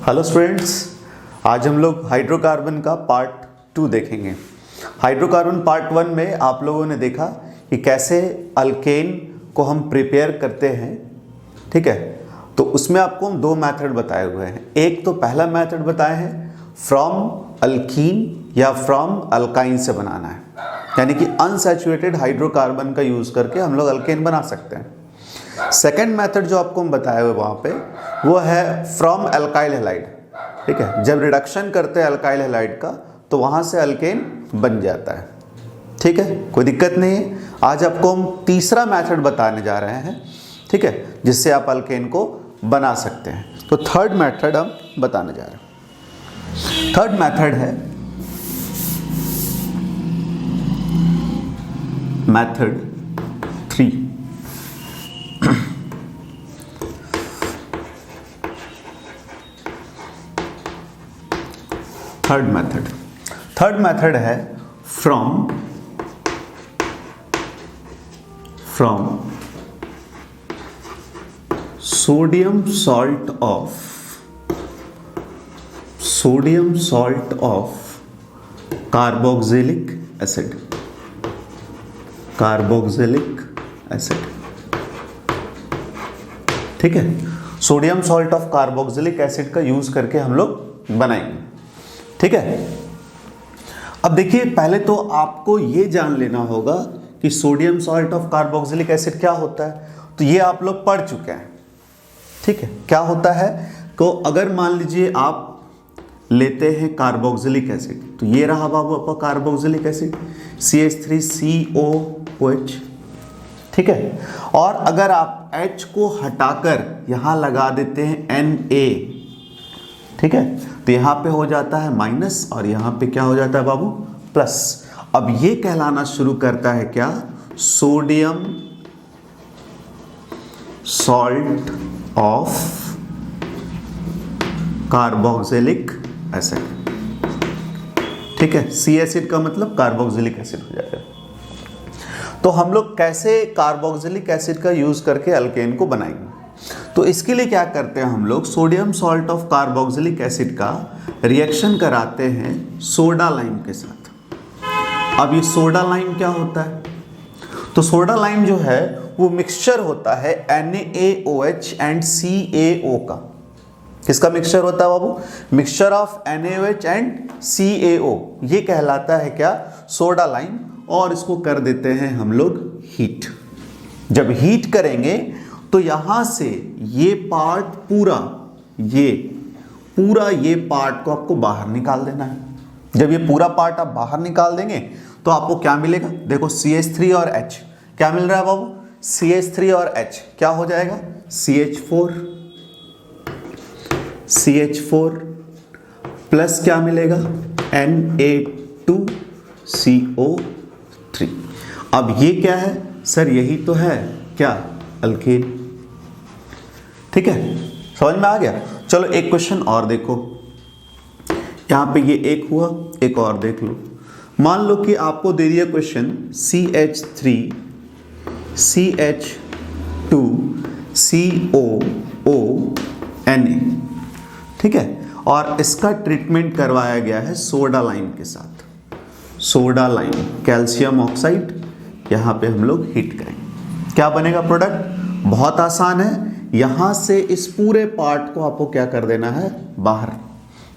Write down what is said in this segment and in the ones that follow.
Hello students, आज हम लोग हाइड्रोकार्बन का पार्ट 2 देखेंगे। हाइड्रोकार्बन पार्ट 1 में आप लोगों ने देखा कि कैसे अल्केन को हम प्रिपेयर करते हैं, ठीक है। तो उसमें आपको हम 2 मेथड बताए हुए हैं। एक तो पहला मेथड बताए हैं फ्रॉम अल्कीन या फ्रॉम अल्काइन से बनाना है, यानी कि अनसैचुरेटेड हाइड्रोकार्बन का यूज़ करके हम लोग अल्केन बना सकते हैं। सेकेंड मेथड जो आपको हम बताए हुए वहाँ पे वो है फ्रॉम अल्काइल हैलाइड, ठीक है। जब रिडक्शन करते हैं अल्काइल हैलाइड का तो वहाँ से अल्केन बन जाता है, ठीक है, कोई दिक्कत नहीं है। आज आपको हम तीसरा मेथड बताने जा रहे हैं, ठीक है, जिससे आप अल्केन को बना सकते हैं। तो थर्ड मेथड हम बताने जा रहे हैं। थर्ड मेथड है मेथड 3। थर्ड मेथड है from sodium salt of carboxylic acid, ठीक है। Sodium salt of carboxylic acid का यूज करके हम लोग बनाएंगे, ठीक है। अब देखिए, पहले तो आपको ये जान लेना होगा कि sodium salt of carboxylic acid क्या होता है। तो ये आप लोग पढ़ चुके हैं, ठीक है। क्या होता है, तो अगर मान लीजिए आप लेते हैं कार्बोक्सिलिक एसिड, तो ये रहा बाबू आपका कार्बोक्सिलिक एसिड CH3COOH, ठीक है। और अगर आप H को हटाकर यहां लगा देते हैं Na, ठीक है, तो यहां पे हो जाता है माइनस और यहां पे क्या हो जाता है बाबू, प्लस। अब ये कहलाना शुरू करता है क्या, sodium salt of carboxylic acid, ठीक है। सी एसिड का मतलब कार्बोक्सिलिक एसिड हो जाएगा। तो हम लोग कैसे कार्बोक्सिलिक एसिड का यूज करके अल्केन को बनाएंगे, तो इसके लिए क्या करते हैं हम लोग, sodium salt of carboxylic acid का रिएक्शन कराते हैं सोडा लाइम के साथ। अब ये सोडा लाइम क्या होता है, तो सोडा लाइम जो है वो मिक्सचर होता है NaOH एंड CaO का। किसका मिक्सचर होता है बाबू, mixture of NaOH and CaO। ये कहलाता है क्या, सोडा लाइम। और इसको कर देते हैं हम लोग हीट। जब हीट करेंगे तो यहां से ये पार्ट पूरा ये पार्ट को आपको बाहर निकाल देना है। जब ये पूरा पार्ट आप बाहर निकाल देंगे तो आपको क्या मिलेगा, देखो CH3 और H क्या मिल रहा है बाबू, CH3 और H क्या हो जाएगा, CH4 प्लस क्या मिलेगा, Na2CO3। अब ये क्या है सर, यही तो है क्या, अल्केन, ठीक है। समझ में आ गया। चलो एक क्वेश्चन और देखो, यहां पे ये एक हुआ, एक और देख लो। मान लो कि आपको दे दिया क्वेश्चन CH3CH2COONA, ठीक है, और इसका ट्रीटमेंट करवाया गया है सोडा लाइम के साथ। सोडा लाइम कैल्शियम ऑक्साइड, यहां पे हम लोग हीट करेंगे, क्या बनेगा प्रोडक्ट, बहुत आसान है। यहां से इस पूरे पार्ट को आपको क्या कर देना है, बाहर।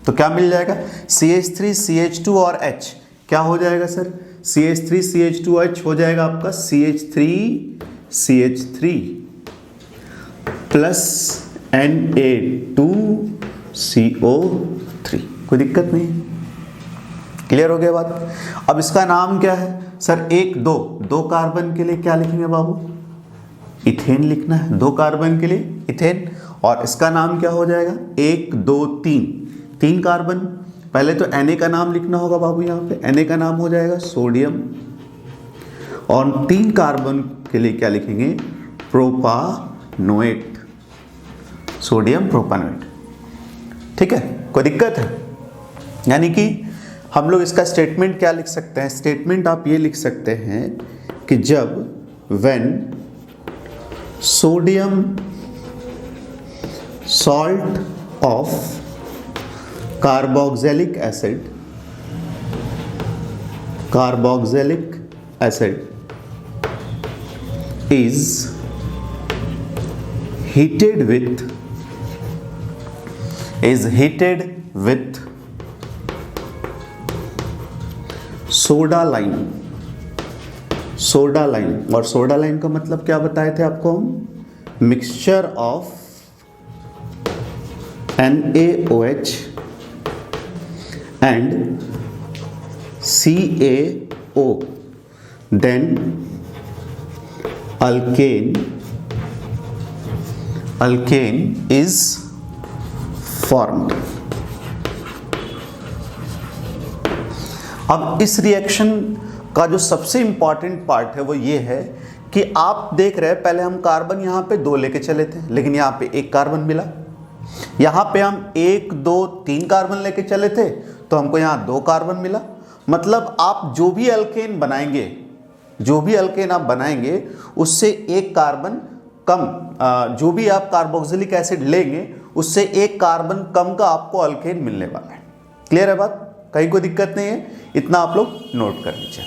तो क्या मिल जाएगा, CH3 CH2 और H क्या हो जाएगा सर, CH3 CH2H हो जाएगा आपका CH3 प्लस Na2CO3। कोई दिक्कत नहीं, क्लियर हो गया बात। अब इसका नाम क्या है सर, 1 2 कार्बन के लिए क्या लिखेंगे बाबू, इथेन लिखना है। 2 कार्बन के लिए इथेन, और इसका नाम क्या हो जाएगा, 1 2 3 कार्बन। पहले तो Na का नाम लिखना होगा बाबू, यहाँ पे Na का नाम हो जाएगा सोडियम, और 3 कार्बन के लिए क्या लिखेंगे, प्रोपानोएट, सोडियम प्रोपानोएट, ठीक है, कोई दिक्कत है। यानी कि हम लोग इसका स्टेटमेंट क्या लिख सकते हैं, स्टेटमेंट आप ये लिख सकते हैं कि जब when sodium salt of carboxylic acid is heated with soda lime. और सोडा लाइम का मतलब क्या बताए थे आपको हम? Mixture of NaOH and CaO, then alkane is formed। अब इस रिएक्शन का जो सबसे इंपॉर्टेंट पार्ट है वो ये है कि आप देख रहे हैं, पहले हम कार्बन यहाँ पे 2 लेके चले थे, लेकिन यहाँ पे 1 कार्बन मिला। यहाँ पे हम 1 2 3 कार्बन लेके चले थे तो हमको यहाँ 2 कार्बन मिला। मतलब आप जो भी अल्केन आप बनाएंगे उससे 1 कार्बन कम, जो भी आप कार्बोक्सिलिक एसिड लेंगे उससे 1 कार्बन कम का आपको अल्केन मिलने वाला है। क्लियर है बात? कहीं कोई दिक्कत नहीं है, इतना आप लोग नोट कर लीजिए।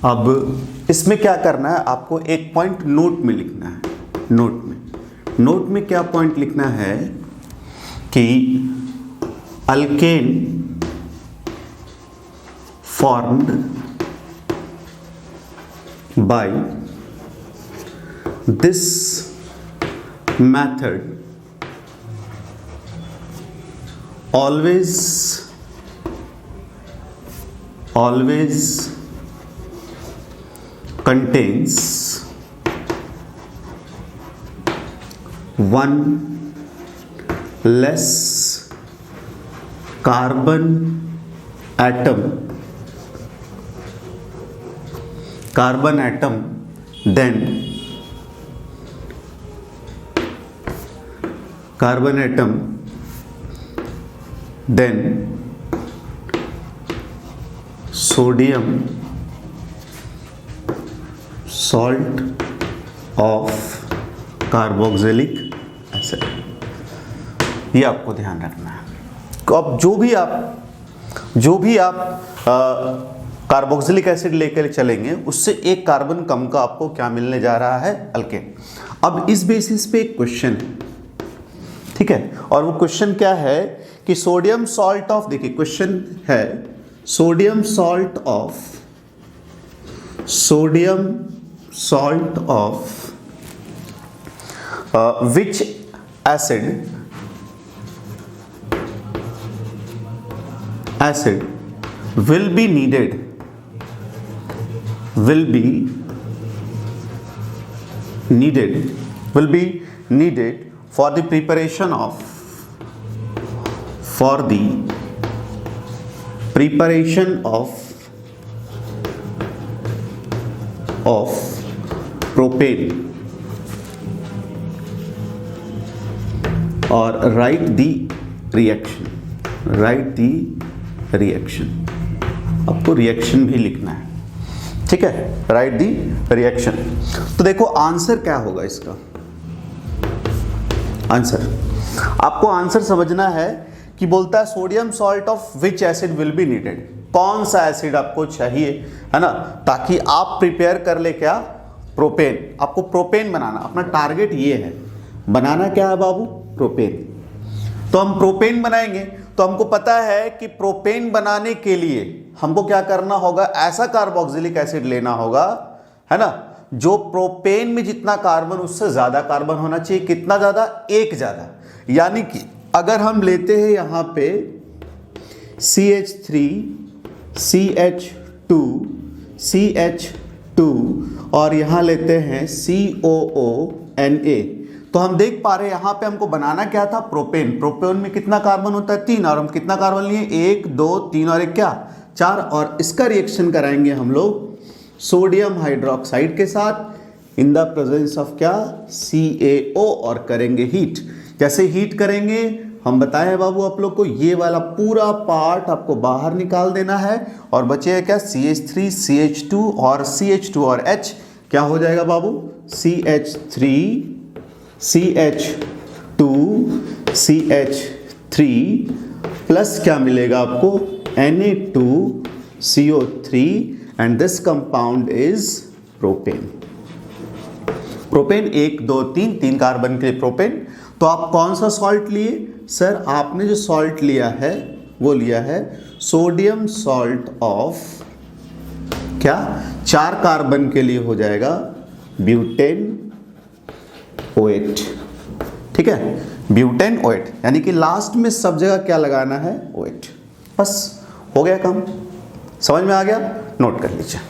अब इसमें क्या करना है, आपको एक पॉइंट नोट में लिखना है। नोट में क्या पॉइंट लिखना है कि alkane formed by this method always contains one less carbon atom than sodium salt of carboxylic acid। ये आपको ध्यान रखना है। तो अब जो भी आप कार्बोक्सिलिक एसिड लेकर चलेंगे उससे 1 कार्बन कम का आपको क्या मिलने जा रहा है? अल्केन। अब इस बेसिस पे एक क्वेश्चन है, ठीक है, और वो क्वेश्चन क्या है कि सोडियम सॉल्ट ऑफ, देखिए क्वेश्चन है sodium salt of which acid will be needed for the preparation of propane, or write the reaction। Right the reaction, आपको रिएक्शन भी लिखना है, ठीक है, राइट दी रिएक्शन। तो देखो आंसर क्या होगा इसका, आंसर आपको आंसर समझना है कि बोलता है sodium salt of which acid will be needed, कौन सा एसिड आपको चाहिए, है ना, ताकि आप प्रिपेयर कर ले क्या, प्रोपेन। आपको प्रोपेन बनाना, अपना टारगेट ये है, बनाना क्या है बाबू, प्रोपेन। तो हम प्रोपेन बनाएंगे, तो हमको पता है कि प्रोपेन बनाने के लिए हमको क्या करना होगा, ऐसा कार्बोक्सिलिक एसिड लेना होगा, है ना, जो प्रोपेन में जितना कार्बन उससे ज्यादा कार्बन होना चाहिए। कितना ज्यादा, एक ज्यादा। यानी कि अगर हम लेते हैं यहां पे CH3 CH2 CH2 और यहां लेते हैं COONA, तो हम देख पा रहे हैं यहां पे हमको बनाना क्या था, प्रोपेन। प्रोपेन में कितना कार्बन होता है, 3, और हम कितना कार्बन लिए, 1 2 3 और 1 क्या, 4। और इसका रिएक्शन कराएंगे हम लोग सोडियम हाइड्रोक्साइड के साथ इन द प्रेजेंस ऑफ क्या, CaO, और करेंगे हीट। कैसे हीट करेंगे हम बताए हैं बाबू आप लोग को, ये वाला पूरा पार्ट आपको बाहर निकाल देना है और बचेगा क्या, CH3 CH2 और CH2 और H क्या हो जाएगा बाबू, CH3 CH2 CH3 प्लस क्या मिलेगा आपको, Na2CO3 and this compound is propane. Propane 1 2 3 carbon के लिए प्रोपेन। तो आप कौन सा सॉल्ट लिए सर, आपने जो सॉल्ट लिया है वो लिया है सोडियम सॉल्ट ऑफ क्या, 4 कार्बन के लिए हो जाएगा ब्यूटेन OH, ठीक है, ब्यूटेन OH, यानी कि लास्ट में सब जगह क्या लगाना है, OH। बस हो गया काम, समझ में आ गया, नोट कर लीजिए।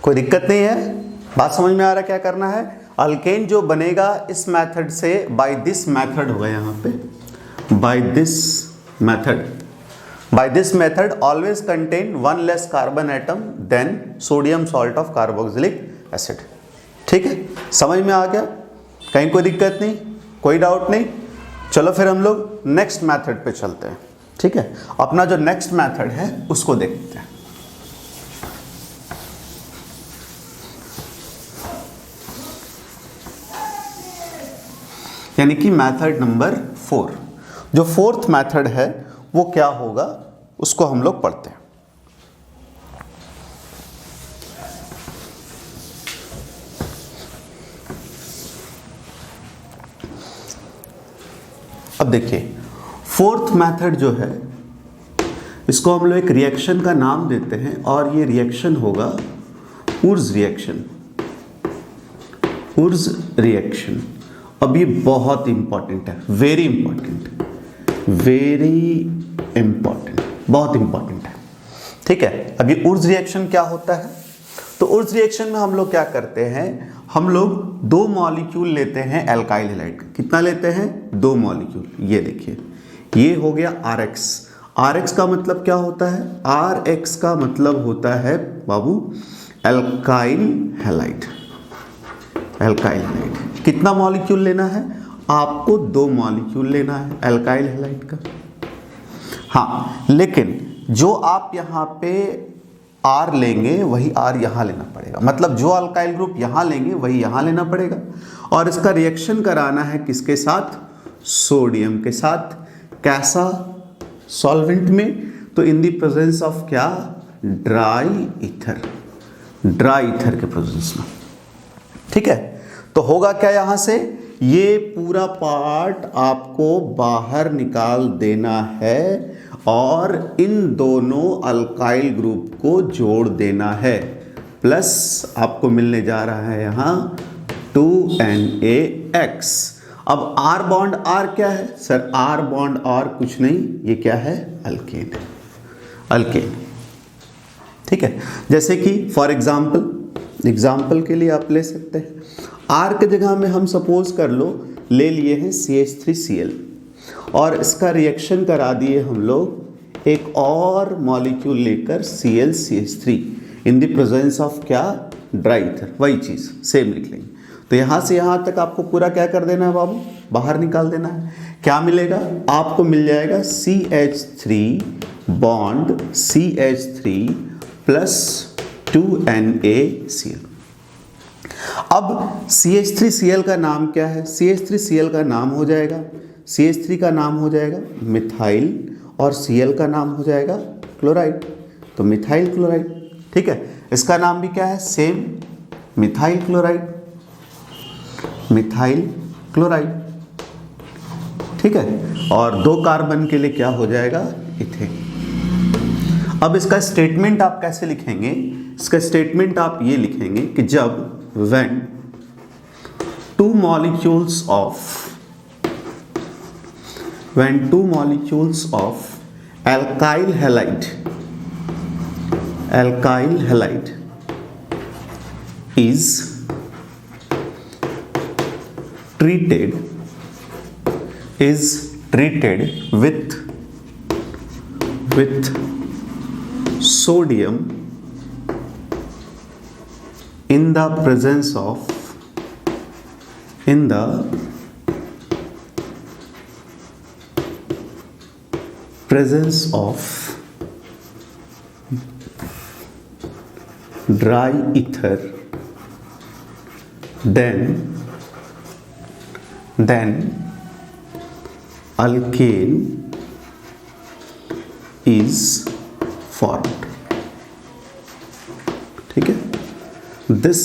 कोई दिक्कत नहीं है, बात समझ में आ रहा है क्या करना है। अल्केन जो बनेगा इस मेथड से, बाय दिस मेथड होगा यहाँ पे, by this method always contain 1 less carbon atom than sodium salt of carboxylic acid. ठीक है, समझ में आ गया, कहीं कोई दिक्कत नहीं, कोई डाउट नहीं। चलो फिर हम लोग नेक्स्ट मेथड पे चलते हैं। ठीक है, अपना जो नेक्स्ट मेथड है उसको देखते हैं। यानी कि मेथड नंबर 4, जो फोर्थ मेथड है वो क्या होगा उसको हम लोग पढ़ते हैं। अब देखिए फोर्थ मेथड जो है इसको हम लोग एक रिएक्शन का नाम देते हैं और ये रिएक्शन होगा उर्ज रिएक्शन। उर्ज रिएक्शन, अब ये बहुत इंपॉर्टेंट है, वेरी इंपॉर्टेंट, बहुत इंपॉर्टेंट है। ठीक है, अभी उर्ज रिएक्शन क्या होता है, तो उर्ज रिएक्शन में हम लोग क्या करते हैं, हम लोग 2 मॉलिक्यूल लेते हैं एल्काइल हैलाइड का। कितना लेते हैं, 2 मॉलिक्यूल। ये देखिए ये हो गया RX। RX का मतलब क्या होता है, RX का मतलब होता है बाबू एल्काइल हैलाइड। एल्काइल हैलाइड कितना मॉलिक्यूल लेना है आपको, 2 मॉलिक्यूल लेना है एल्काइल हैलाइड का। हाँ, लेकिन जो आप यहाँ पे R लेंगे वही R यहाँ लेना पड़ेगा, मतलब जो अल्काइल ग्रुप यहाँ लेंगे वही यहाँ लेना पड़ेगा। और इसका रिएक्शन कराना है किसके साथ, सोडियम के साथ। कैसा, सॉल्वेंट में, तो इन दी प्रेजेंस ऑफ क्या, ड्राई ईथर, ड्राई ईथर के प्रेजेंस में। ठीक है, तो होगा क्या, यहां से ये पूरा पार्ट आपको बाहर निकाल देना है और इन दोनों अल्काइल ग्रुप को जोड़ देना है, प्लस आपको मिलने जा रहा है यहां 2NaX। अब R बॉन्ड R क्या है सर, R बॉन्ड R कुछ नहीं, ये क्या है, अल्केन है। अल्केन। ठीक है, जैसे कि फॉर एग्जाम्पल के लिए आप ले सकते हैं, R के जगह में हम सपोज कर लो ले लिए हैं CH3Cl और इसका रिएक्शन करा दिए हम लोग एक और मॉलिक्यूल लेकर ClCH3 in the presence of क्या, ड्राई ईथर, वही चीज़ सेम लिख लेंगे। तो यहाँ से यहाँ तक आपको पूरा क्या कर देना है बाबू, बाहर निकाल देना है। क्या मिलेगा आपको, मिल जाएगा CH3 bond CH3 plus 2NaCl। अब CH3Cl का नाम क्या है, CH3Cl का नाम हो जाएगा, CH3 का नाम हो जाएगा मिथाइल और Cl का नाम हो जाएगा क्लोराइड, तो मिथाइल क्लोराइड। ठीक है, इसका नाम भी क्या है, same methyl chloride, methyl chloride. ठीक है, और 2 कार्बन के लिए क्या हो जाएगा, इथेन। अब इसका स्टेटमेंट आप कैसे लिखेंगे, इसका स्टेटमेंट आप ये लिखेंगे कि जब when 2 molecules of alkyl halide is treated with sodium in the presence of dry ether, then alkane is formed। ठीक है, this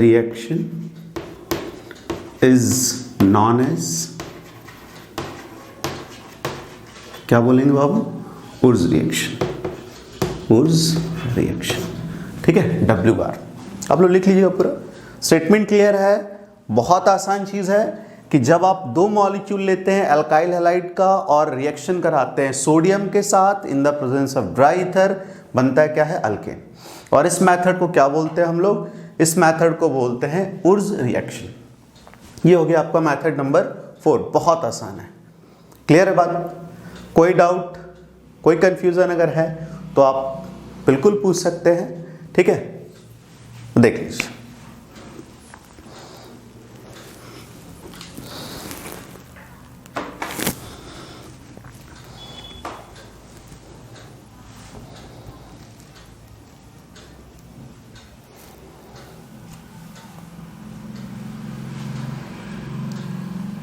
reaction is known as, क्या बोलेंगे बाबू, उर्ज रिएक्शन। ठीक है, W बार आप लोग लिख लीजिएगा पूरा। स्टेटमेंट क्लियर है, बहुत आसान चीज़ है कि जब आप 2 मॉलिक्यूल लेते हैं अल्काइल हैलाइड का और रिएक्शन कराते हैं सोडियम के साथ in the presence of dry ether, बनता है क्या है, अल्केन। और इस मेथड को क्या बोलते हैं हम लोग, इस मेथड को बोलते हैं उर्ज रिएक्शन। ये हो गया आपका मेथड नंबर 4, बहुत आसान है। क्लियर है बात, कोई डाउट, कोई कंफ्यूजन अगर है तो आप बिल्कुल पूछ सकते हैं। ठीक है, देख लीजिए।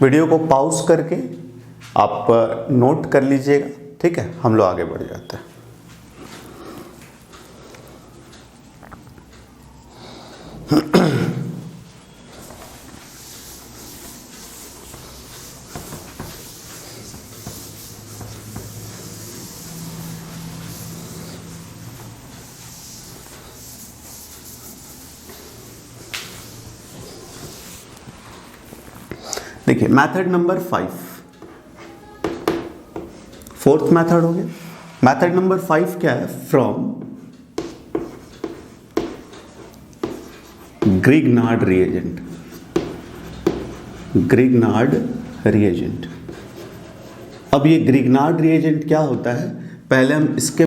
वीडियो को पॉज करके आप नोट कर लीजिएगा। ठीक है, हम लोग आगे बढ़ जाते हैं। देखिए मेथड नंबर 5, 4th मेथड हो गया। मेथड नंबर 5 क्या है, फ्रॉम ग्रिग्नार्ड रिएजेंट। अब ये ग्रिग्नार्ड रिएजेंट क्या होता है, पहले हम इसके,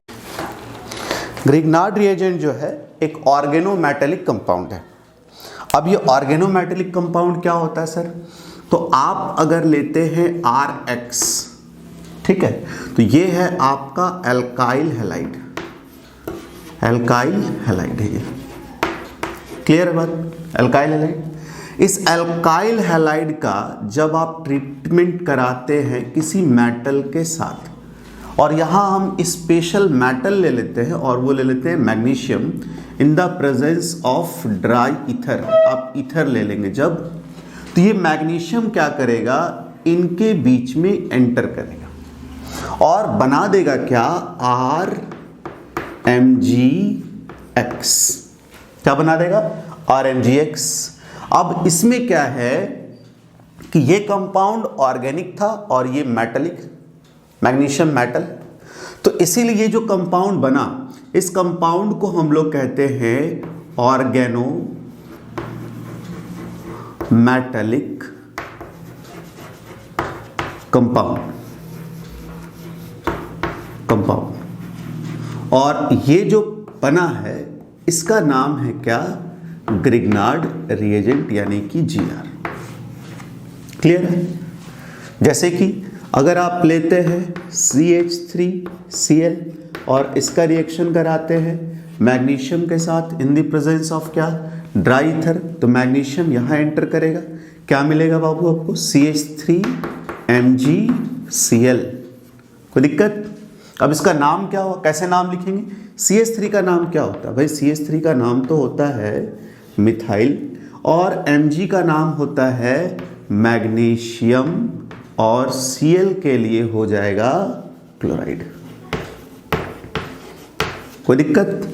ग्रिग्नार्ड रिएजेंट जो है एक ऑर्गेनोमेटेलिक कंपाउंड है। अब ये ऑर्गेनोमेटेलिक कंपाउंड क्या होता है सर, तो आप अगर लेते हैं RX, ठीक है, तो ये है आपका एल्काइल हैलाइड है ये। क्लियर है बात, एल्काइल हैलाइड। इस एल्काइल हैलाइड का जब आप ट्रीटमेंट कराते हैं किसी मेटल के साथ, और यहाँ हम स्पेशल मेटल ले लेते हैं और वो ले लेते हैं magnesium in the presence of dry ether, आप ईथर ले लेंगे जब, तो ये मैग्नीशियम क्या करेगा, इनके बीच में एंटर करेगा और बना देगा क्या, RMgX। क्या बना देगा, RMgX। अब इसमें क्या है कि ये कंपाउंड ऑर्गेनिक था और ये मेटलिक, मैग्नीशियम मेटल, तो इसीलिए जो कंपाउंड बना, इस कंपाउंड को हम लोग कहते हैं ऑर्गेनो मेटालिक कंपाउंड। और ये जो बना है इसका नाम है क्या? ग्रिग्नार्ड रिएजेंट यानी कि GR। क्लियर है? जैसे कि अगर आप लेते हैं CH3Cl और इसका रिएक्शन कराते हैं मैग्नीशियम के साथ इन द प्रेजेंस ऑफ क्या? ड्राई ईथर, तो मैग्नीशियम यहाँ एंटर करेगा, क्या मिलेगा बाबू आपको? CH3MgCl। कोई दिक्कत? अब इसका नाम क्या हो, कैसे नाम लिखेंगे? CH3 का नाम क्या होता है भाई? CH3 का नाम तो होता है मिथाइल और Mg का नाम होता है मैग्नीशियम और Cl के लिए हो जाएगा क्लोराइड। कोई दिक्कत?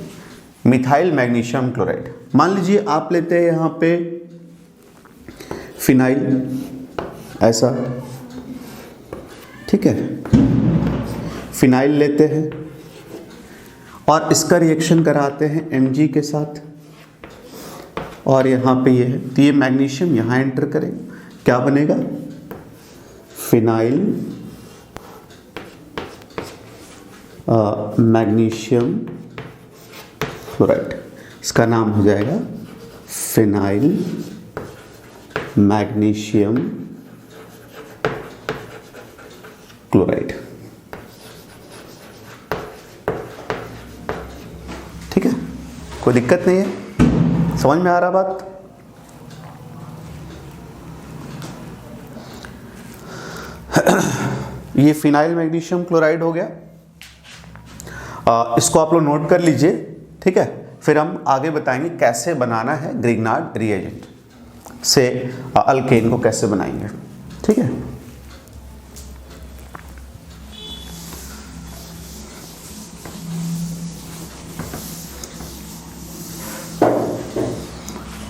Methyl magnesium chloride. मान लीजिए आप लेते हैं यहाँ पे फिनाइल ऐसा, ठीक है, फिनाइल लेते हैं और इसका रिएक्शन कराते हैं Mg के साथ और यहाँ पे ये है, तो ये मैग्नीशियम यहाँ एंटर करेगा, क्या बनेगा? Phenyl magnesium chloride. इसका नाम हो जाएगा फिनाइल मैग्नीशियम क्लोराइड। ठीक है, कोई दिक्कत नहीं है? समझ में आ रहा बात? ये फिनाइल मैग्नीशियम क्लोराइड हो गया। इसको आप लोग नोट कर लीजिए, ठीक है। फिर हम आगे बताएंगे कैसे बनाना है ग्रिग्नार्ड रिएजेंट से अल्केन को कैसे बनाएंगे, ठीक है।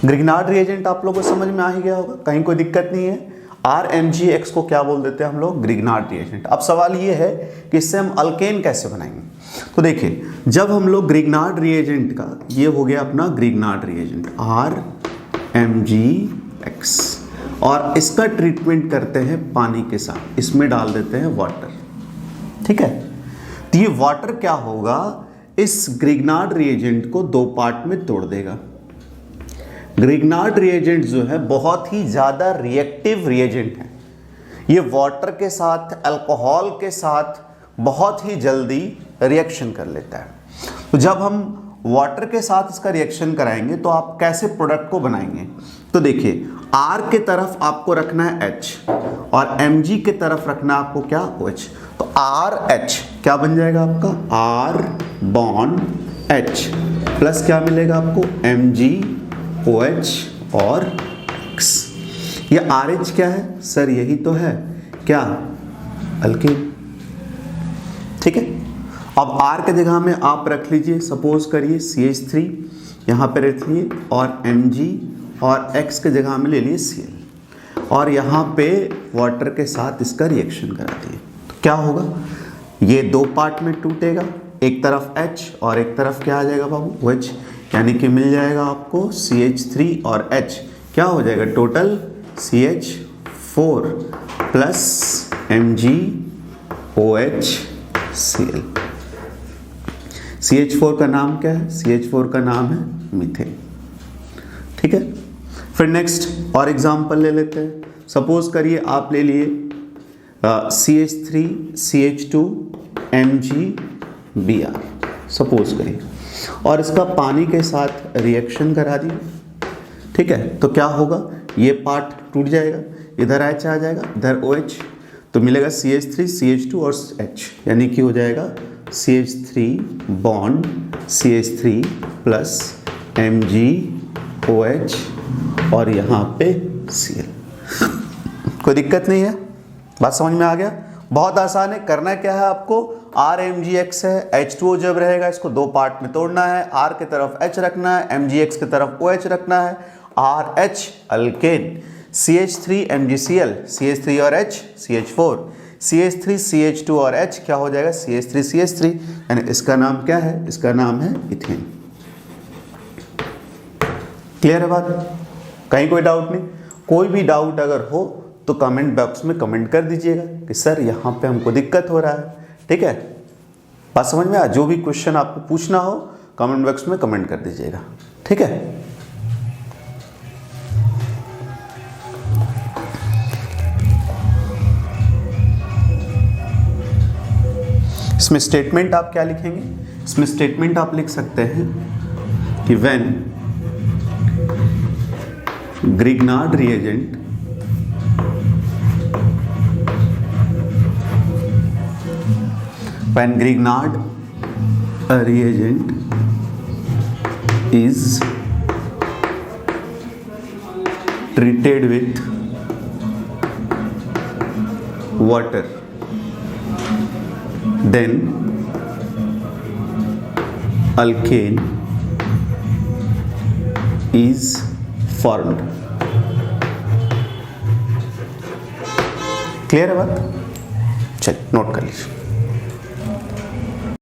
ग्रिग्नार्ड रिएजेंट आप लोगों को समझ में आ ही गया होगा, कहीं कोई दिक्कत नहीं है। RMgX को क्या बोल देते हैं हम लोग? Grignard reagent. अब सवाल ये है कि इससे हम अल्केन कैसे बनाएंगे। तो देखिए, जब हम लोग ग्रिग्नार्ड रिएजेंट का, ये हो गया अपना ग्रिग्नार्ड रिएजेंट RMgX, और इसका ट्रीटमेंट करते हैं पानी के साथ, इसमें डाल देते हैं वाटर, ठीक है। तो ये वाटर क्या होगा, इस ग्रिग्नार्ड रिएजेंट को दो पार्ट में तोड़ देगा। ग्रिग्नार्ड रिएजेंट जो है बहुत ही ज़्यादा रिएक्टिव रिएजेंट है, ये वाटर के साथ, अल्कोहल के साथ बहुत ही जल्दी रिएक्शन कर लेता है। तो जब हम वाटर के साथ इसका रिएक्शन कराएंगे तो आप कैसे प्रोडक्ट को बनाएंगे? तो देखिए, R के तरफ आपको रखना है H और Mg के तरफ रखना है आपको क्या? OH। तो RH क्या बन जाएगा आपका? R बॉन्ड H प्लस क्या मिलेगा आपको? MgOH और X। ये RH क्या है सर? यही तो है क्या? अल्केन, ठीक है। अब R के जगह में आप रख लीजिए, सपोज करिए CH3 यहाँ पे रख लिए और Mg, और X के जगह में ले लिए Cl, और यहाँ पे वाटर के साथ इसका रिएक्शन करा दिए। तो क्या होगा? ये दो पार्ट में टूटेगा, एक तरफ H और एक तरफ क्या आ जाएगा बाबू? OH, यानी कि मिल जाएगा आपको CH3 और H, क्या हो जाएगा total? CH4 plus MgOH Cl। CH4 का नाम क्या है? CH4 का नाम है मीथेन, ठीक है। फिर नेक्स्ट और एग्जांपल ले लेते हैं। सपोज करिए आप ले लिए CH3 CH2 MgBr, सपोज करिए, और इसका पानी के साथ रिएक्शन करा दिए, ठीक है। तो क्या होगा? ये पार्ट टूट जाएगा, इधर H आ जाएगा, इधर OH, तो मिलेगा CH3 CH2 और H, यानी कि हो जाएगा CH3 bond CH3 plus MgOH और यहाँ पे Cl। कोई दिक्कत नहीं है? बात समझ में आ गया? बहुत आसान है। करना क्या है आपको? RMgX है, H2O जब रहेगा इसको दो पार्ट में तोड़ना है, R के तरफ H रखना है, MgX के तरफ OH रखना है, RH alkane, CH3 MgCl, CH3 और H CH4, CH3CH2 और H क्या हो जाएगा, CH3CH3, यानी इसका नाम क्या है, इसका नाम है इथेन। क्लियर है बात? कहीं कोई डाउट नहीं? कोई भी डाउट अगर हो तो कमेंट बॉक्स में कमेंट कर दीजिएगा कि सर यहाँ पे हमको दिक्कत हो रहा है। ठीक है, बात समझ में आ? जो भी क्वेश्चन आपको पूछना हो कमेंट बॉक्स में कमेंट कर दीजिएगा। ठीक है, इसमें स्टेटमेंट आप क्या लिखेंगे? इसमें स्टेटमेंट आप लिख सकते हैं कि when Grignard reagent is treated with water, then alkane is formed। Clear है बात? चलिए नोट कर लीजिए।